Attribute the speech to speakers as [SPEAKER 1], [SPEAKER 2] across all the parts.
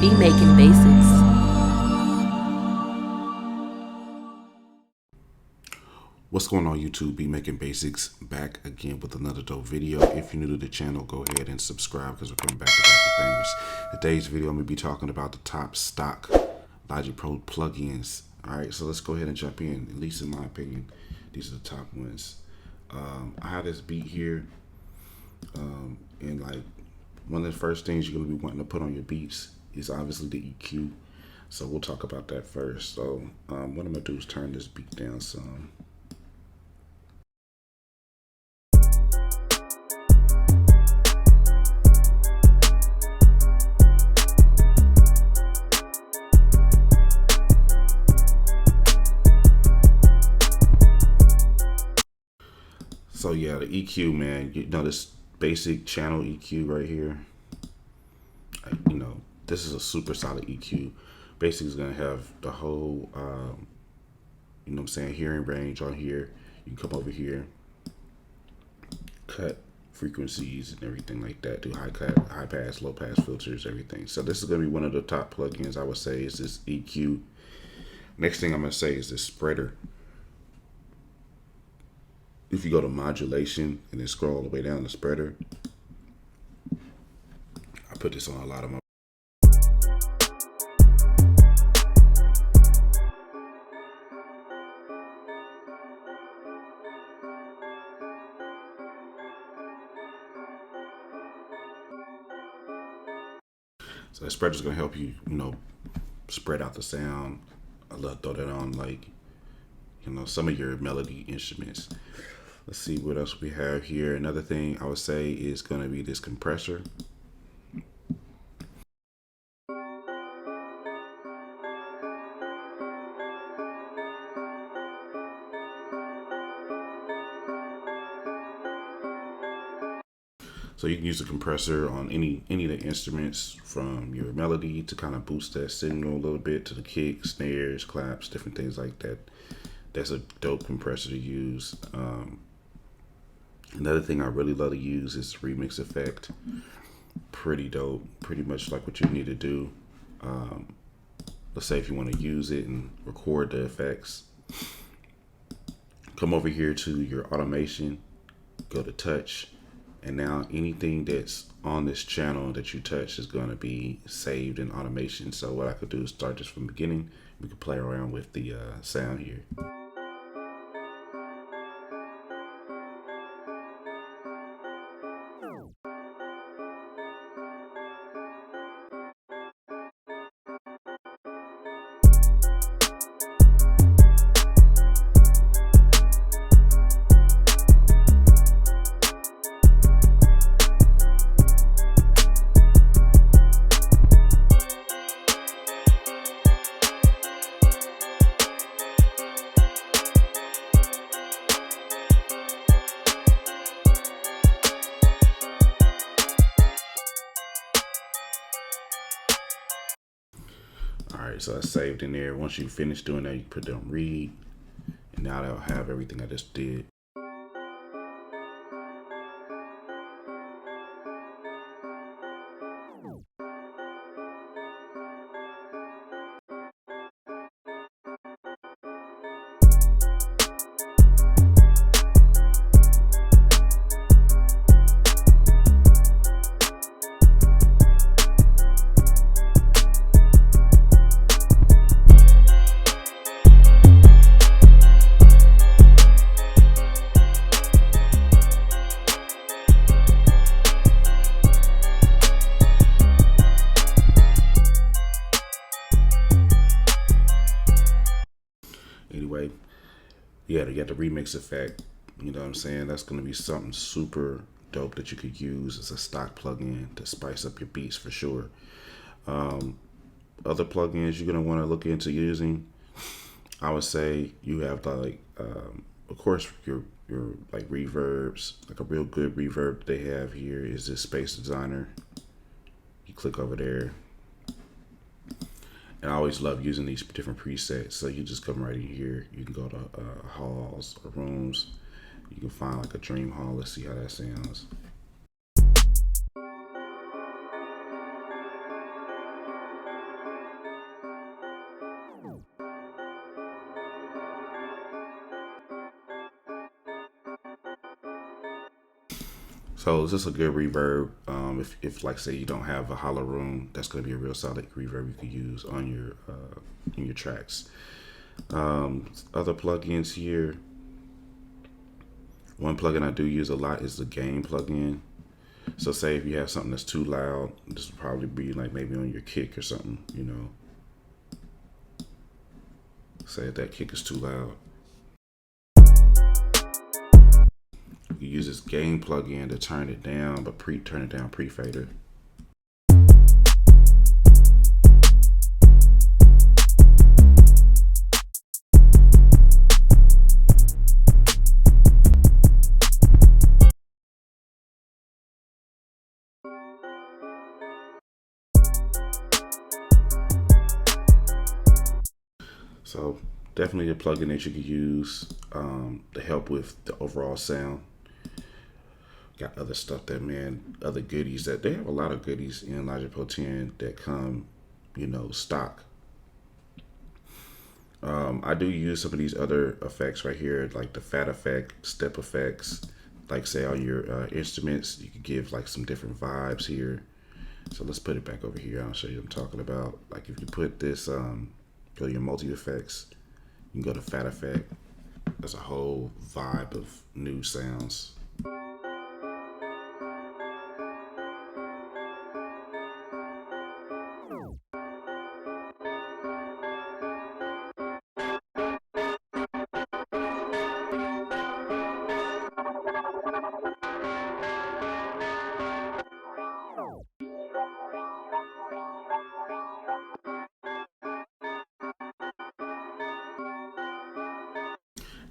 [SPEAKER 1] Be Making Basics.
[SPEAKER 2] What's going on YouTube? Be Making Basics back again with another dope video. If you're new to the channel, go ahead and subscribe because we're coming back with bangers. Today's video I'm going to be talking about the top stock Logic Pro plugins. Alright, so let's go ahead and jump in. At least in my opinion, these are the top ones. I have this beat here, and like one of the first things you're going to be wanting to put on your beats is obviously the EQ. So we'll talk about that first. So what I'm going to do is turn this beat down some. So yeah, the EQ, man, you know, this basic channel EQ right here, you know, this is a super solid EQ. Basically, it's gonna have the whole, you know what I'm saying, hearing range on here. You can come over here, cut frequencies and everything like that, do high cut, high pass, low pass filters, everything. So this is gonna be one of the top plugins, I would say, is this EQ. Next thing I'm gonna say is this spreader. If you go to modulation and then scroll all the way down the spreader, I put this on a lot of my. So the spreader is gonna help you, you know, spread out the sound. I love throw that on like, you know, some of your melody instruments. Let's see what else we have here. Another thing I would say is going to be this compressor. So you can use the compressor on any of the instruments, from your melody to kind of boost that signal a little bit, to the kick, snares, claps, different things like that. That's a dope compressor to use. Another thing I really love to use is remix effect. Pretty dope. Pretty much like what you need to do. Let's say if you want to use it and record the effects, come over here to your automation, go to touch, and now anything that's on this channel that you touch is going to be saved in automation. So what I could do is start just from the beginning. We could play around with the sound here. Alright, so that's saved in there. Once you finish doing that, you put it on read, and now that'll have everything I just did. Anyway, yeah, you got the remix effect. You know what I'm saying? That's going to be something super dope that you could use as a stock plugin to spice up your beats for sure. Other plugins you're going to want to look into using, I would say you have like, of course, your like reverbs. Like a real good reverb they have here is this Space Designer. You click over there. And I always love using these different presets. So you just come right in here. You can go to halls or rooms. You can find like a dream hall. Let's see how that sounds. So is this a good reverb? If like say you don't have a hollow room, that's going to be a real solid reverb you could use on your in your tracks. Other plugins here. One plugin I do use a lot is the gain plugin. So say if you have something that's too loud, this would probably be like maybe on your kick or something, you know. Say if that kick is too loud. You use this gain plugin to turn it down, but turn it down pre-fader. So definitely a plugin that you could use to help with the overall sound. Got other stuff that, man, other goodies that they have a lot of goodies in Logic Pro 10 that come, you know, stock. I do use some of these other effects right here, like the fat effect, step effects. Like say on your instruments, you could give like some different vibes here. So let's put it back over here. I'll show you what I'm talking about. Like if you put this, go to your multi effects, you can go to fat effect. There's a whole vibe of new sounds.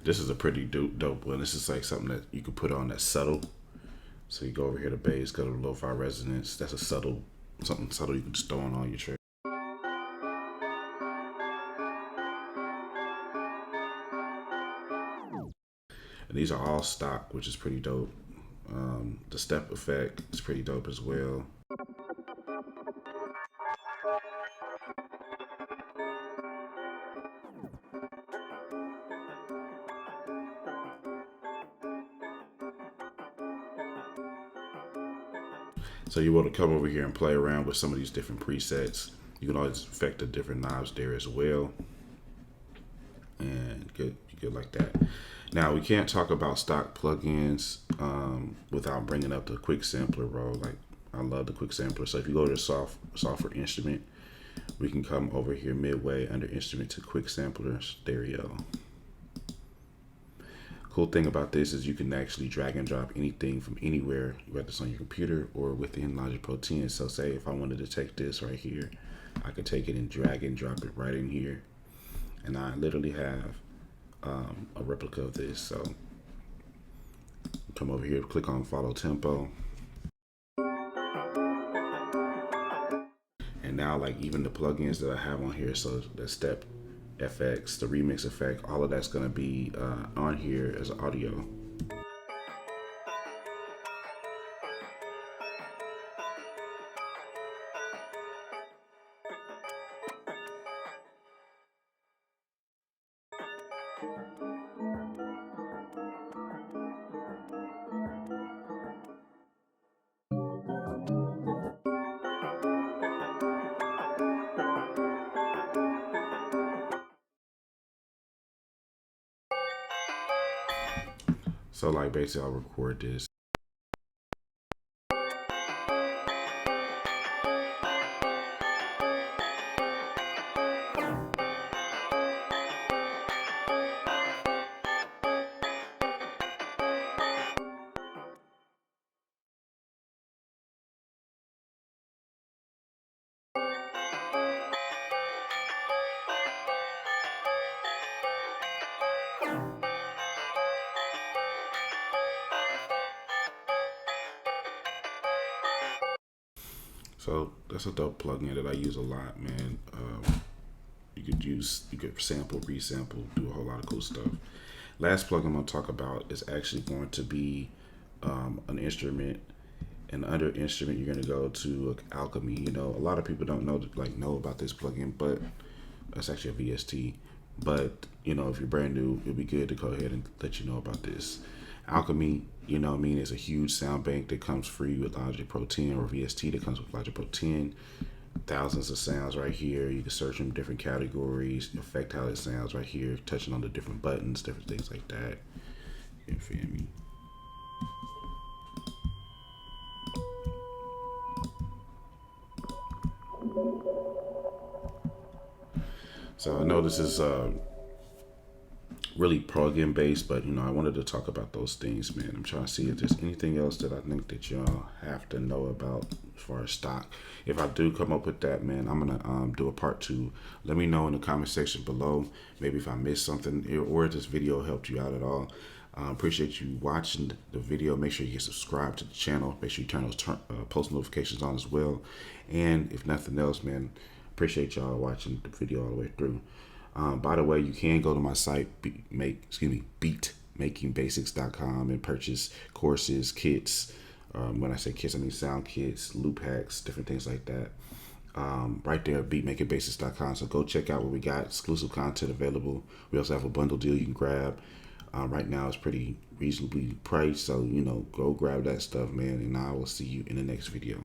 [SPEAKER 2] This is a pretty dope one. This is like something that you could put on that's subtle. So you go over here to bass, go to lo-fi resonance. That's a something subtle you can just throw on all your tracks. And these are all stock, which is pretty dope. The step effect is pretty dope as well. So you want to come over here and play around with some of these different presets. You can always affect the different knobs there as well. And good like that. Now we can't talk about stock plugins without bringing up the quick sampler, bro. Like I love the quick sampler. So if you go to software instrument, we can come over here midway under instrument to quick sampler stereo. Cool thing about this is you can actually drag and drop anything from anywhere, whether it's on your computer or within Logic Pro 10. So say if I wanted to take this right here, I could take it and drag and drop it right in here. And I literally have a replica of this. So come over here, click on follow tempo. And now like even the plugins that I have on here, so the step FX, the remix effect, all of that's gonna be on here as audio. So like basically I'll record this. So that's a dope plugin that I use a lot, man. You could sample, resample, do a whole lot of cool stuff. Last plugin I'm gonna talk about is actually going to be an instrument. And under instrument, you're gonna go to Alchemy. You know, a lot of people don't know about this plugin, but it's actually a VST. But you know, if you're brand new, it'd be good to go ahead and let you know about this. Alchemy You know what I mean? It's a huge sound bank that comes free with Logic Pro 10 or VST that comes with Logic Pro 10. Thousands of sounds right here. You can search them different categories, affect how it sounds right here, touching on the different buttons, different things like that. You feel me? So I know this is really plug-in based, but you know, I wanted to talk about those things, man. I'm trying to see if there's anything else that I think that y'all have to know about as far as stock. If I do come up with that, man, I'm gonna do a part 2. Let me know in the comment section below, maybe if I missed something or if this video helped you out at all. Appreciate you watching the video. Make sure you get subscribed to the channel. Make sure you turn those post notifications on as well. And if nothing else, man, appreciate y'all watching the video all the way through. By the way, you can go to my site, beatmakingbasics.com, and purchase courses, kits. When I say kits, I mean sound kits, loop hacks, different things like that. Right there at beatmakingbasics.com. So go check out what we got. Exclusive content available. We also have a bundle deal you can grab. Right now it's pretty reasonably priced. So, you know, go grab that stuff, man. And I will see you in the next video.